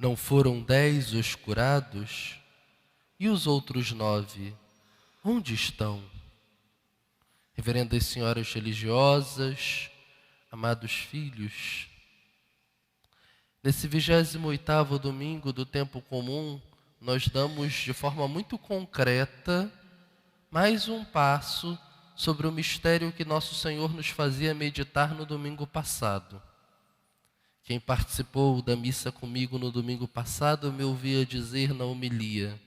Não foram 10 os curados? E os outros 9, onde estão? Reverendas senhoras religiosas, amados filhos, nesse 28º domingo do tempo comum, nós damos de forma muito concreta mais um passo sobre o mistério que nosso Senhor nos fazia meditar no domingo passado. Quem participou da missa comigo no domingo passado me ouvia dizer na homilia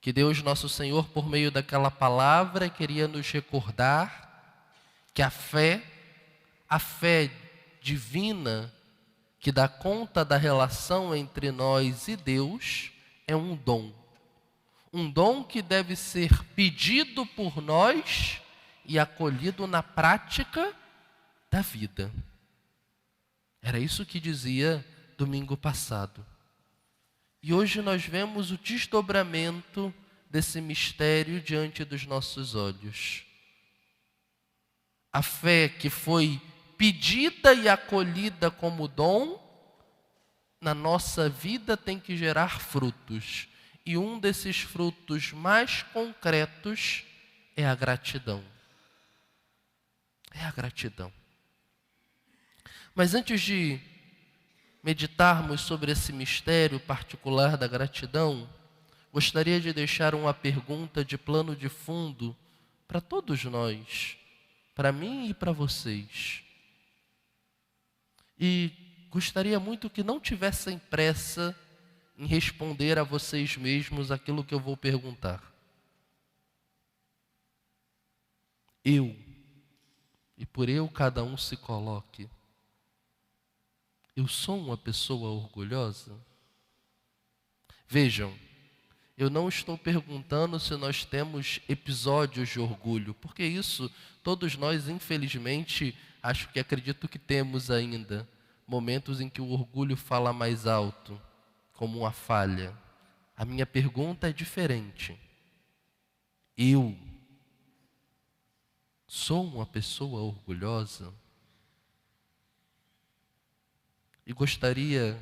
que Deus nosso Senhor, por meio daquela palavra, queria nos recordar que a fé divina, que dá conta da relação entre nós e Deus, é um dom. Um dom que deve ser pedido por nós e acolhido na prática da vida. Era isso que dizia domingo passado. E hoje nós vemos o desdobramento desse mistério diante dos nossos olhos. A fé que foi pedida e acolhida como dom, na nossa vida tem que gerar frutos. E um desses frutos mais concretos é a gratidão. É a gratidão. Mas antes de meditarmos sobre esse mistério particular da gratidão, gostaria de deixar uma pergunta de plano de fundo para todos nós, para mim e para vocês. E gostaria muito que não tivessem pressa em responder a vocês mesmos aquilo que eu vou perguntar. Eu, e por eu cada um se coloque, eu sou uma pessoa orgulhosa? Vejam, eu não estou perguntando se nós temos episódios de orgulho, porque isso todos nós, infelizmente, acredito que temos ainda. Momentos em que o orgulho fala mais alto, como uma falha. A minha pergunta é diferente. Eu sou uma pessoa orgulhosa? E gostaria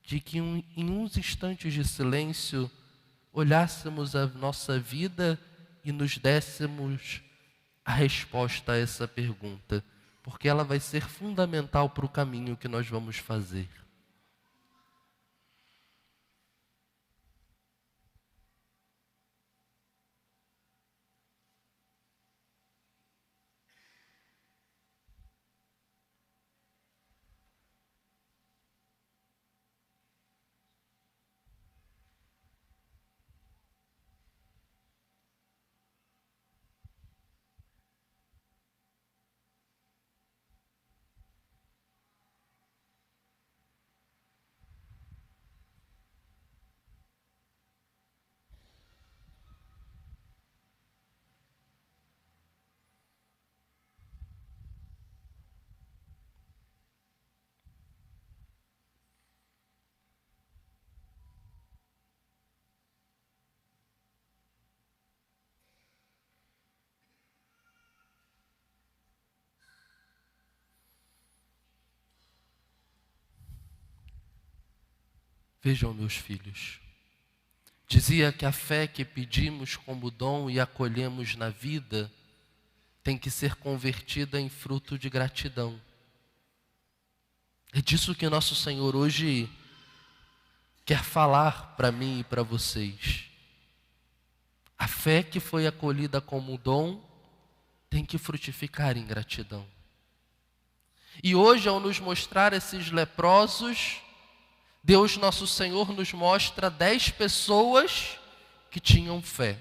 de que em uns instantes de silêncio olhássemos a nossa vida e nos dessemos a resposta a essa pergunta, porque ela vai ser fundamental para o caminho que nós vamos fazer. Vejam, meus filhos, dizia que a fé que pedimos como dom e acolhemos na vida tem que ser convertida em fruto de gratidão. É disso que nosso Senhor hoje quer falar para mim e para vocês. A fé que foi acolhida como dom tem que frutificar em gratidão. E hoje, ao nos mostrar esses leprosos, Deus nosso Senhor nos mostra 10 pessoas que tinham fé.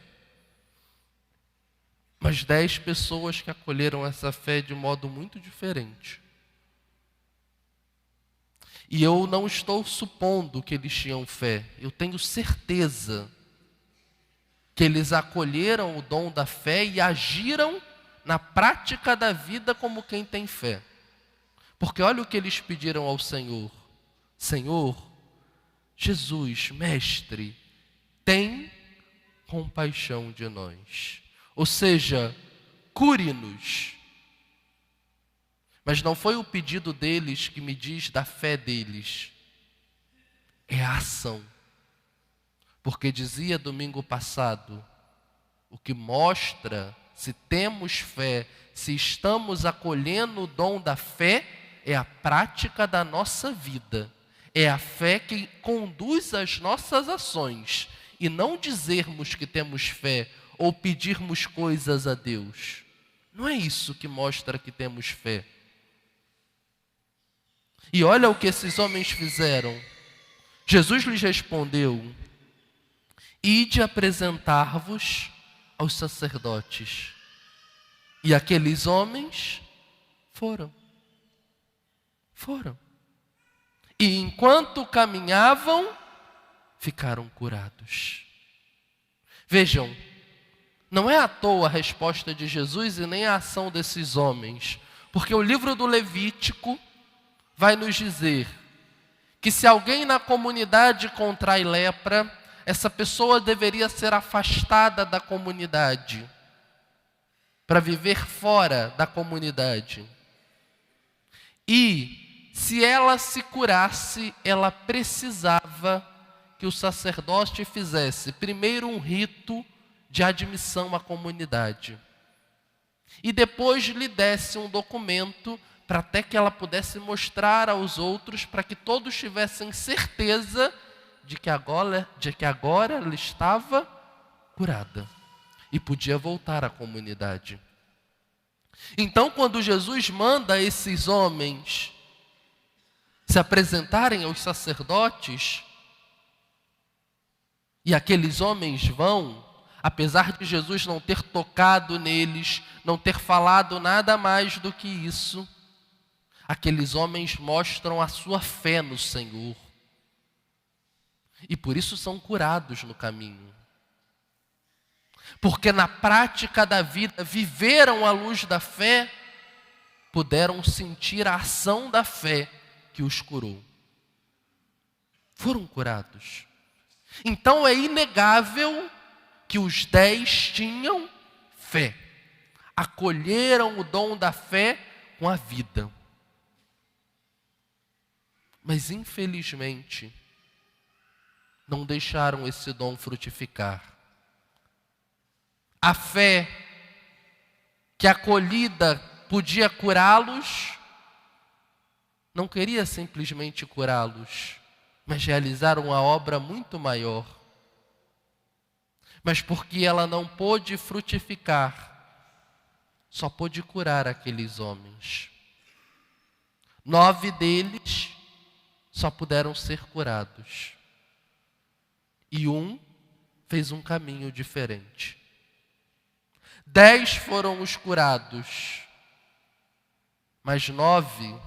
Mas 10 pessoas que acolheram essa fé de modo muito diferente. E eu não estou supondo que eles tinham fé. Eu tenho certeza que eles acolheram o dom da fé e agiram na prática da vida como quem tem fé. Porque olha o que eles pediram ao Senhor. Senhor, Jesus, Mestre, tem compaixão de nós. Ou seja, cure-nos. Mas não foi o pedido deles que me diz da fé deles. é a ação. Porque dizia domingo passado, o que mostra se temos fé, se estamos acolhendo o dom da fé, é a prática da nossa vida. É a fé que conduz as nossas ações. E não dizermos que temos fé ou pedirmos coisas a Deus. Não é isso que mostra que temos fé. E olha o que esses homens fizeram. Jesus lhes respondeu: ide apresentar-vos aos sacerdotes. E aqueles homens foram. E enquanto caminhavam, ficaram curados. Vejam, não é à toa a resposta de Jesus e nem a ação desses homens. Porque o livro do Levítico vai nos dizer que se alguém na comunidade contrai lepra, essa pessoa deveria ser afastada da comunidade, para viver fora da comunidade. E, se ela se curasse, ela precisava que o sacerdote fizesse primeiro um rito de admissão à comunidade. E depois lhe desse um documento para até que ela pudesse mostrar aos outros, para que todos tivessem certeza de que agora ela estava curada e podia voltar à comunidade. Então, quando Jesus manda esses homens se apresentarem aos sacerdotes, e aqueles homens vão, apesar de Jesus não ter tocado neles, não ter falado nada mais do que isso, aqueles homens mostram a sua fé no Senhor. E por isso são curados no caminho. Porque na prática da vida viveram a luz da fé, puderam sentir a ação da fé que os curou. Foram curados. Então é inegável que os 10 tinham fé. Acolheram o dom da fé com a vida. Mas infelizmente, não deixaram esse dom frutificar. A fé que acolhida podia curá-los, não queria simplesmente curá-los, mas realizar uma obra muito maior. Mas porque ela não pôde frutificar, só pôde curar aqueles homens. 9 deles só puderam ser curados. E um fez um caminho diferente. 10 foram os curados, mas 9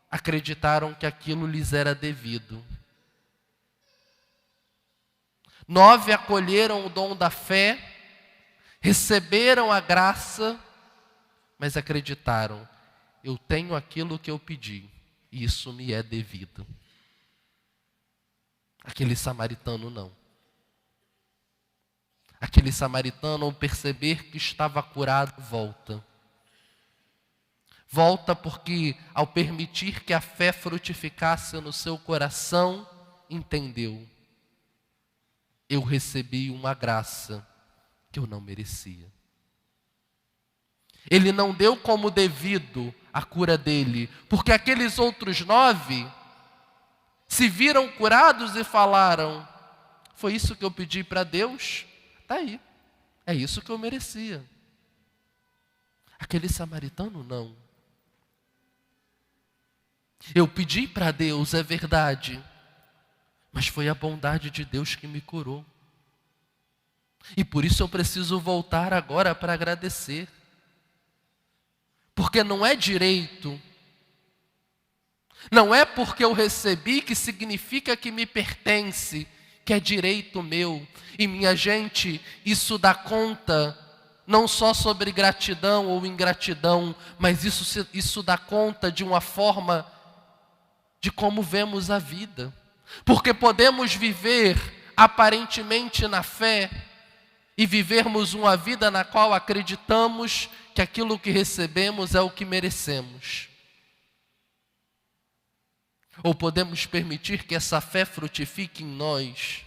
acreditaram que aquilo lhes era devido. 9 acolheram o dom da fé, receberam a graça, mas acreditaram: eu tenho aquilo que eu pedi, e isso me é devido. Aquele samaritano não. Aquele samaritano, ao perceber que estava curado, volta. Volta porque, ao permitir que a fé frutificasse no seu coração, entendeu: eu recebi uma graça que eu não merecia. Ele não deu como devido a cura dele, porque aqueles outros 9 se viram curados e falaram: foi isso que eu pedi para Deus? Está aí, é isso que eu merecia. Aquele samaritano não. Eu pedi para Deus, é verdade, mas foi a bondade de Deus que me curou. E por isso eu preciso voltar agora para agradecer. Porque não é direito, não é porque eu recebi que significa que me pertence, que é direito meu. E minha gente, isso dá conta não só sobre gratidão ou ingratidão, mas isso dá conta de uma forma de como vemos a vida. Porque podemos viver aparentemente na fé e vivermos uma vida na qual acreditamos que aquilo que recebemos é o que merecemos. Ou podemos permitir que essa fé frutifique em nós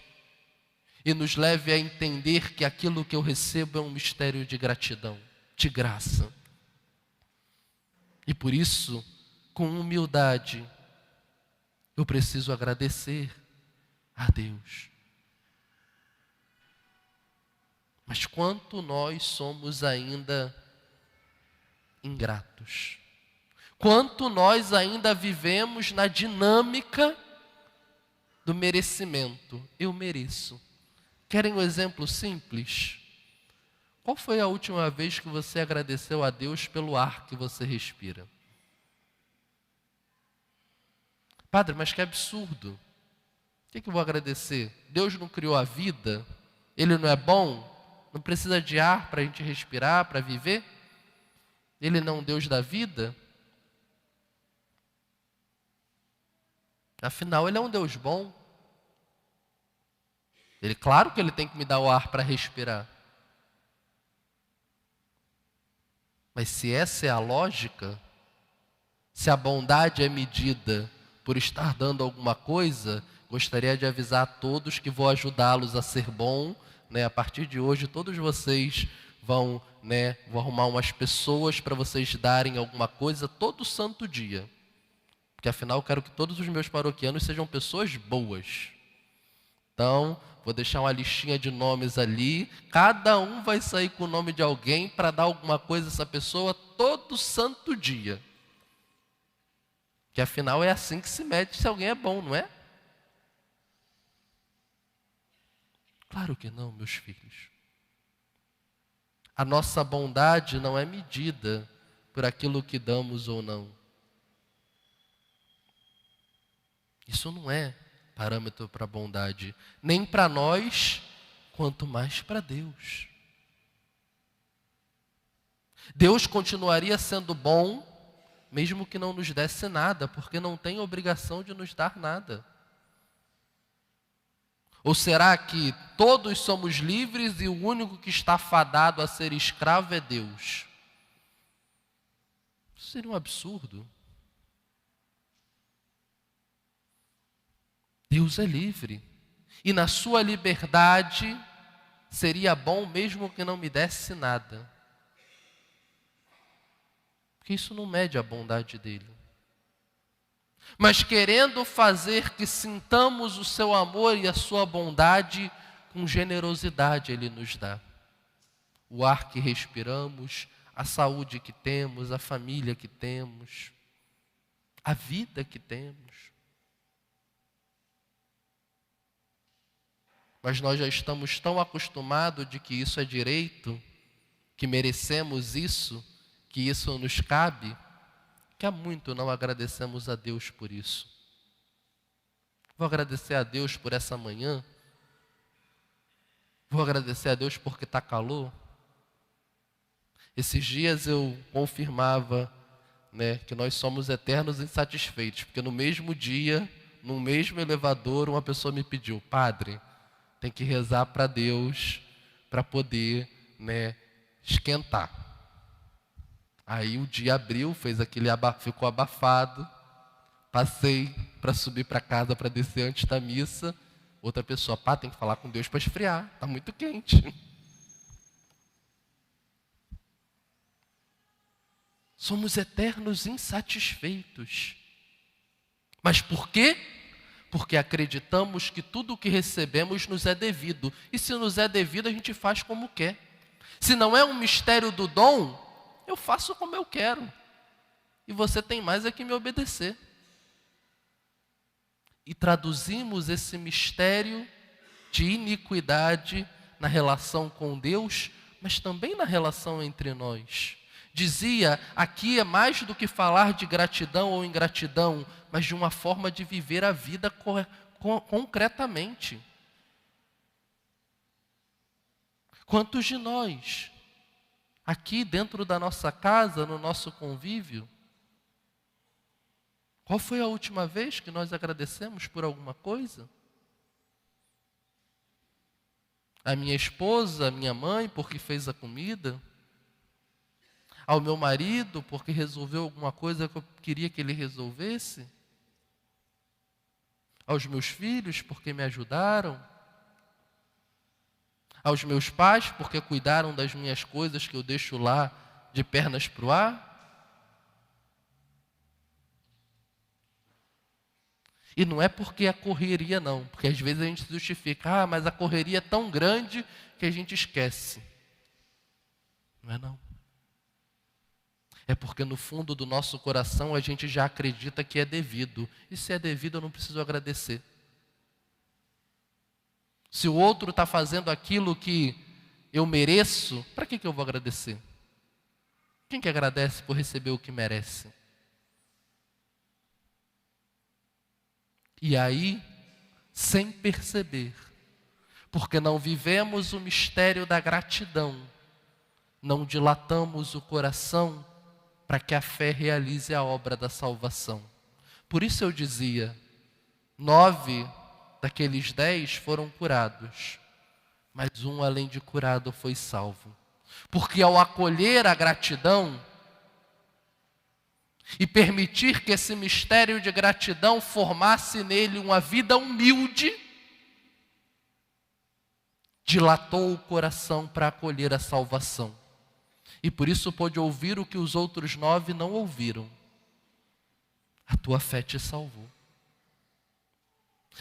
e nos leve a entender que aquilo que eu recebo é um mistério de gratidão, de graça. E por isso, com humildade, eu preciso agradecer a Deus. Mas quanto nós somos ainda ingratos. Quanto nós ainda vivemos na dinâmica do merecimento. Eu mereço. Querem um exemplo simples? Qual foi a última vez que você agradeceu a Deus pelo ar que você respira? Padre, mas que absurdo. O que eu vou agradecer? Deus não criou a vida? Ele não é bom? Não precisa de ar para a gente respirar, para viver? Ele não é um Deus da vida? Afinal, Ele é um Deus bom. Claro que Ele tem que me dar o ar para respirar. Mas se essa é a lógica, se a bondade é medida por estar dando alguma coisa, gostaria de avisar a todos que vou ajudá-los a ser bom, né? A partir de hoje, todos vocês vou arrumar umas pessoas para vocês darem alguma coisa todo santo dia. Porque afinal eu quero que todos os meus paroquianos sejam pessoas boas. Então, vou deixar uma listinha de nomes ali. Cada um vai sair com o nome de alguém para dar alguma coisa a essa pessoa todo santo dia. Que afinal é assim que se mede se alguém é bom, não é? Claro que não, meus filhos. A nossa bondade não é medida por aquilo que damos ou não. Isso não é parâmetro para a bondade, nem para nós, quanto mais para Deus. Deus continuaria sendo bom, mesmo que não nos desse nada, porque não tem obrigação de nos dar nada. Ou será que todos somos livres e o único que está fadado a ser escravo é Deus? Isso seria um absurdo. Deus é livre. E na sua liberdade, seria bom mesmo que não me desse nada. Porque isso não mede a bondade dele. Mas querendo fazer que sintamos o seu amor e a sua bondade, com generosidade ele nos dá. O ar que respiramos, a saúde que temos, a família que temos, a vida que temos. Mas nós já estamos tão acostumados de que isso é direito, que merecemos isso, que isso nos cabe, que há muito não agradecemos a Deus por isso. Vou agradecer a Deus por essa manhã. Vou agradecer a Deus porque está calor. Esses dias eu confirmava, que nós somos eternos insatisfeitos, porque no mesmo dia, no mesmo elevador, uma pessoa me pediu: Padre, tem que rezar para Deus para poder, esquentar. Aí o dia abriu, ficou abafado. Passei para subir para casa para descer antes da missa. Outra pessoa: pá, tem que falar com Deus para esfriar, está muito quente. Somos eternos insatisfeitos. Mas por quê? Porque acreditamos que tudo o que recebemos nos é devido. E se nos é devido, a gente faz como quer. Se não é um mistério do dom, eu faço como eu quero. E você tem mais é que me obedecer. E traduzimos esse mistério de iniquidade na relação com Deus, mas também na relação entre nós. Dizia, aqui é mais do que falar de gratidão ou ingratidão, mas de uma forma de viver a vida concretamente. Quantos de nós, aqui dentro da nossa casa, no nosso convívio, qual foi a última vez que nós agradecemos por alguma coisa? A minha esposa, a minha mãe, porque fez a comida? Ao meu marido, porque resolveu alguma coisa que eu queria que ele resolvesse? Aos meus filhos, porque me ajudaram? Aos meus pais, porque cuidaram das minhas coisas que eu deixo lá de pernas para o ar? E não é porque a correria não, porque às vezes a gente justifica, mas a correria é tão grande que a gente esquece. Não é não. É porque no fundo do nosso coração a gente já acredita que é devido. E se é devido eu não preciso agradecer. Se o outro está fazendo aquilo que eu mereço, para que eu vou agradecer? Quem que agradece por receber o que merece? E aí, sem perceber, porque não vivemos o mistério da gratidão, não dilatamos o coração para que a fé realize a obra da salvação. Por isso eu dizia, 9 daqueles 10 foram curados, mas um, além de curado, foi salvo. Porque ao acolher a gratidão e permitir que esse mistério de gratidão formasse nele uma vida humilde, dilatou o coração para acolher a salvação. E por isso pôde ouvir o que os outros 9 não ouviram. A tua fé te salvou.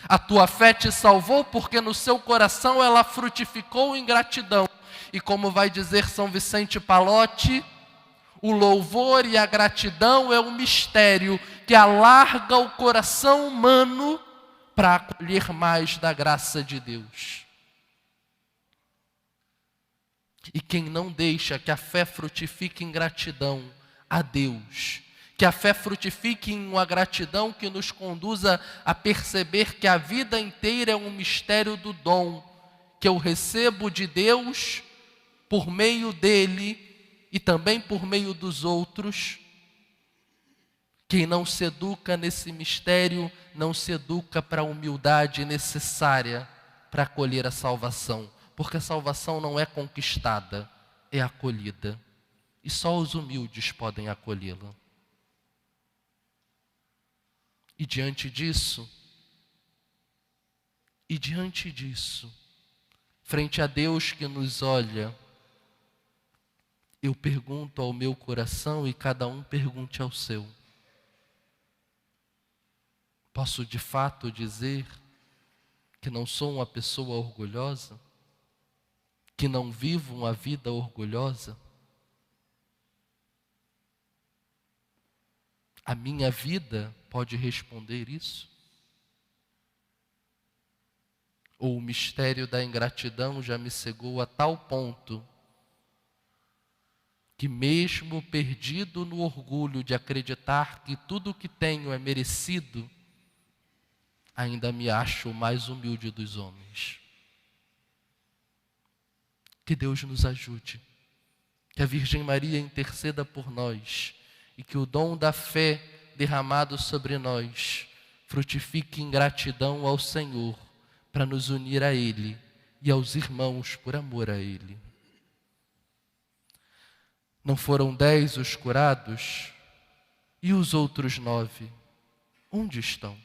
A tua fé te salvou porque no seu coração ela frutificou em gratidão. E como vai dizer São Vicente Pallotti, o louvor e a gratidão é um mistério que alarga o coração humano para acolher mais da graça de Deus. E quem não deixa que a fé frutifique em gratidão a Deus, que a fé frutifique em uma gratidão que nos conduza a perceber que a vida inteira é um mistério do dom, que eu recebo de Deus por meio dele e também por meio dos outros. Quem não se educa nesse mistério, não se educa para a humildade necessária para acolher a salvação. Porque a salvação não é conquistada, é acolhida. E só os humildes podem acolhê-la. E diante disso, frente a Deus que nos olha, eu pergunto ao meu coração e cada um pergunte ao seu. Posso de fato dizer que não sou uma pessoa orgulhosa? Que não vivo uma vida orgulhosa? A minha vida pode responder isso? Ou o mistério da ingratidão já me cegou a tal ponto que mesmo perdido no orgulho de acreditar que tudo o que tenho é merecido, ainda me acho o mais humilde dos homens? Que Deus nos ajude, que a Virgem Maria interceda por nós e que o dom da fé derramado sobre nós frutifique em gratidão ao Senhor para nos unir a Ele e aos irmãos por amor a Ele. Não foram 10 os curados? E os outros 9? Onde estão?